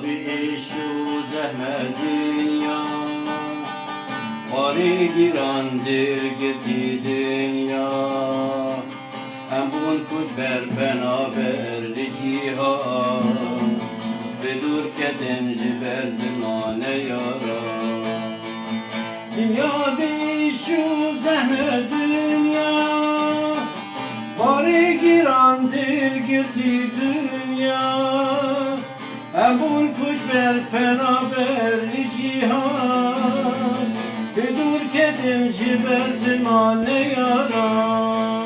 بیش و زحمت دنیا باری گیران درگتی دنیا هم بون کش بر بنابر جیهان بدور کدن جبر زمان یارا دنیا بیش و زحمت دنیا باری گیران درگتی دنیا همون کش بر بنابر جیهان بدور کدن جبر زمان یارا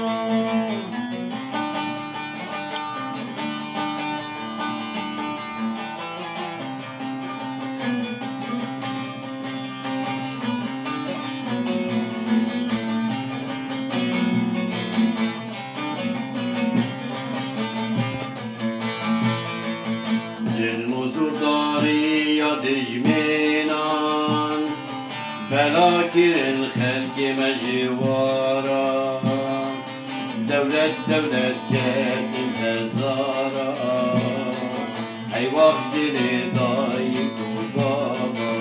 داری یا دجمینان بلا کرن خلق مجوارا دولت جد انتظارا ای وقت دل دایک و بابا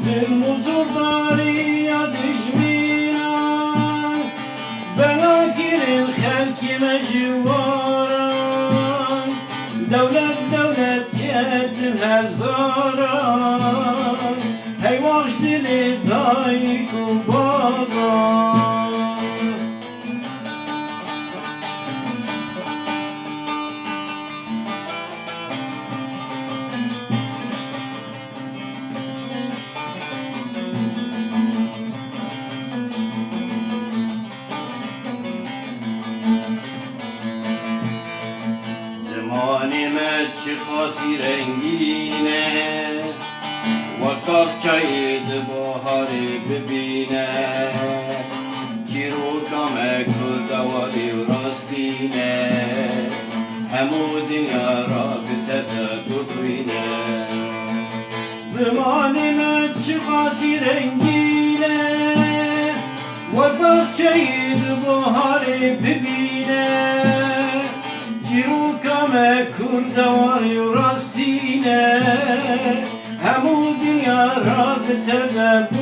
ظلم و زورداری یا دجمینان بلا کرن خلق مجوارا دولت جد هزاران هی واش دل دایک و بابا زمانی چه خاصی رنگینه وقت چاید بهاری ببینه چیرو کامک و دواری و راستینه همو دنیا را به تفکر بینه زمانی چه خاصی رنگینه وقت چاید بهاری ببینه کردواری و راستینه همو دنیا را به تبه